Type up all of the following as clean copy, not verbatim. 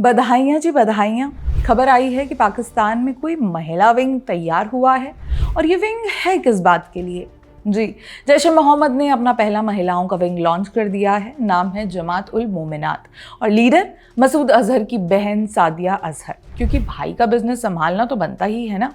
बधाइयाँ जी बधाइयाँ। खबर आई है कि पाकिस्तान में कोई महिला विंग तैयार हुआ है। और ये विंग है किस बात के लिए? जी, जैश ए मोहम्मद ने अपना पहला महिलाओं का विंग लॉन्च कर दिया है। नाम है जमात उल मोमिनात और लीडर मसूद अजहर की बहन सादिया अजहर। क्योंकि भाई का बिजनेस संभालना तो बनता ही है ना।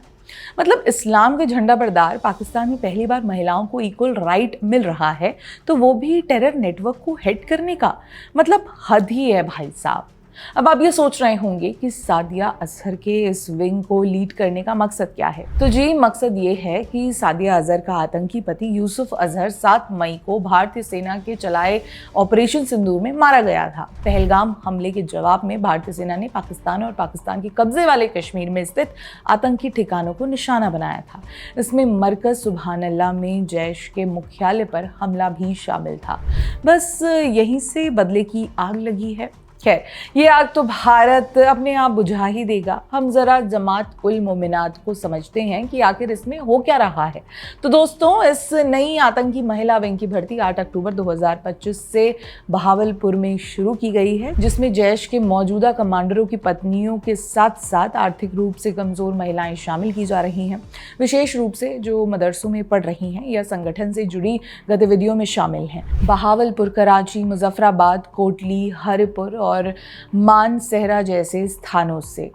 मतलब इस्लाम के झंडा बरदार पाकिस्तान में पहली बार महिलाओं को इक्वल राइट मिल रहा है, तो वो भी टेरर नेटवर्क को हेड करने का। मतलब हद ही है भाई साहब। अब आप ये सोच रहे होंगे कि सादिया अजहर के इस विंग को लीड करने का मकसद क्या है। तो जी, मकसद ये है कि सादिया अजहर का आतंकी पति यूसुफ अजहर 7 मई को भारतीय सेना के चलाए ऑपरेशन सिंदूर में मारा गया था। पहलगाम हमले के जवाब में भारतीय सेना ने पाकिस्तान और पाकिस्तान के कब्जे वाले कश्मीर में स्थित आतंकी ठिकानों को निशाना बनाया था। इसमें मरकज सुबहानल्लाह में जैश के मुख्यालय पर हमला भी शामिल था। बस यहीं से बदले की आग लगी है। खैर, ये आग तो भारत अपने आप बुझा ही देगा। हम जरा जमात उल मोमिनात को समझते हैं कि आखिर इसमें हो क्या रहा है। तो दोस्तों, इस नई आतंकी महिला विंग की भर्ती 8 अक्टूबर 2025 से बहावलपुर में शुरू की गई है, जिसमें जैश के मौजूदा कमांडरों की पत्नियों के साथ साथ आर्थिक रूप से कमजोर महिलाएं शामिल की जा रही हैं। विशेष रूप से जो मदरसों में पढ़ रही हैं या संगठन से जुड़ी गतिविधियों में शामिल हैं। बहावलपुर, कराची, मुजफ्फराबाद, कोटली, हरिपुर और मानसहरा जैसे स्थानों से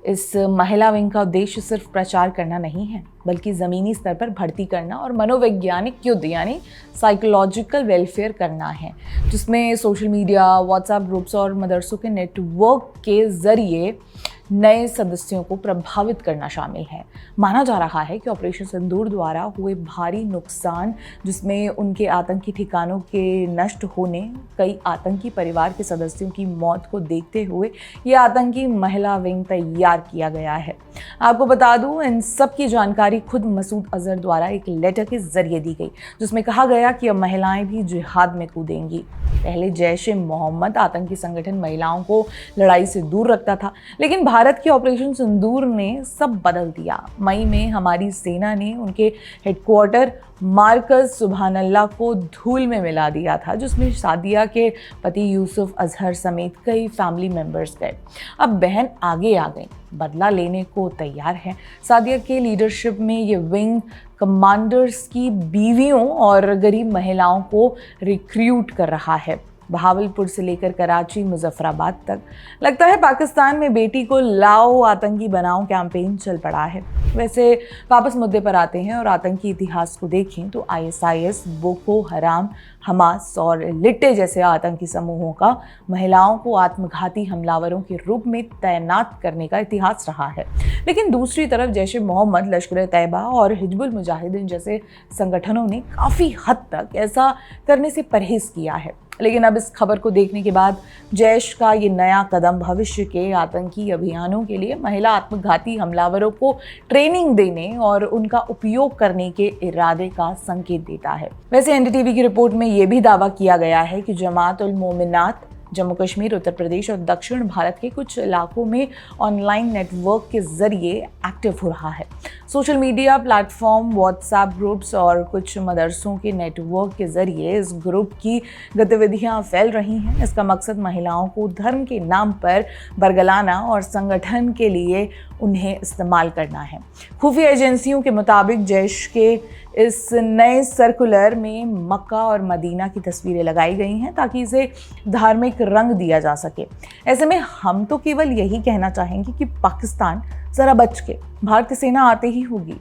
इस महिला विंग का उद्देश्य सिर्फ प्रचार करना नहीं है, बल्कि ज़मीनी स्तर पर भर्ती करना और मनोवैज्ञानिक युद्ध यानी साइकोलॉजिकल वेलफेयर करना है, जिसमें सोशल मीडिया, व्हाट्सएप ग्रुप्स और मदरसों के नेटवर्क के जरिए नए सदस्यों को प्रभावित करना शामिल है। माना जा रहा है कि ऑपरेशन सिंदूर द्वारा हुए भारी नुकसान, जिसमें उनके आतंकी ठिकानों के नष्ट होने, कई आतंकी परिवार के सदस्यों की मौत को देखते हुए ये आतंकी महिला विंग तैयार किया गया है। आपको बता दूं, इन सब की जानकारी खुद मसूद अजहर द्वारा एक लेटर के जरिए दी गई, जिसमें कहा गया कि अब महिलाएं भी जिहाद में कूदेंगी। पहले जैश ए मोहम्मद आतंकी संगठन महिलाओं को लड़ाई से दूर रखता था, लेकिन भारत के ऑपरेशन सिंदूर ने सब बदल दिया। मई में हमारी सेना ने उनके हेडक्वार्टर मरकज सुबहानल्लाह को धूल में मिला दिया था, जिसमें सादिया के पति यूसुफ अजहर समेत कई फैमिली मेंबर्स गए। अब बहन आगे आ गई, बदला लेने को तैयार है। सादिया के लीडरशिप में ये विंग कमांडर्स की बीवियों और गरीब महिलाओं को रिक्रूट कर रहा है। बहावलपुर से लेकर कराची, मुजफ्फराबाद तक लगता है पाकिस्तान में बेटी को लाओ आतंकी बनाओ कैंपेन चल पड़ा है। वैसे वापस मुद्दे पर आते हैं और आतंकी इतिहास को देखें तो ISIS, बोको हराम, हमास और लिट्टे जैसे आतंकी समूहों का महिलाओं को आत्मघाती हमलावरों के रूप में तैनात करने का इतिहास रहा है। लेकिन दूसरी तरफ जैश ए मोहम्मद, लश्कर तैयबा और हिजबुल मुजाहिदीन जैसे संगठनों ने काफ़ी हद तक ऐसा करने से परहेज किया है। लेकिन अब इस खबर को देखने के बाद जैश का ये नया कदम भविष्य के आतंकी अभियानों के लिए महिला आत्मघाती हमलावरों को ट्रेनिंग देने और उनका उपयोग करने के इरादे का संकेत देता है। वैसे NDTV की रिपोर्ट में ये भी दावा किया गया है कि जमात उल मोमिनात जम्मू कश्मीर, उत्तर प्रदेश और दक्षिण भारत के कुछ इलाकों में ऑनलाइन नेटवर्क के जरिए एक्टिव हो रहा है। Social media platform, WhatsApp groups और कुछ मदरसों के नेटवर्क के जरिए इस ग्रुप की गतिविधियां फैल रही हैं। इसका मकसद महिलाओं को धर्म के नाम पर बरगलाना और संगठन के लिए उन्हें इस्तेमाल करना है। खुफिया एजेंसियों के मुताबिक जैश के इस नए सर्कुलर में मक्का और मदीना की तस्वीरें लगाई गई हैं, ताकि इसे धार्मिक रंग दिया जा सके। ऐसे में हम तो केवल यही कहना चाहेंगे कि पाकिस्तान जरा बच के, भारतीय सेना आते ही होगी।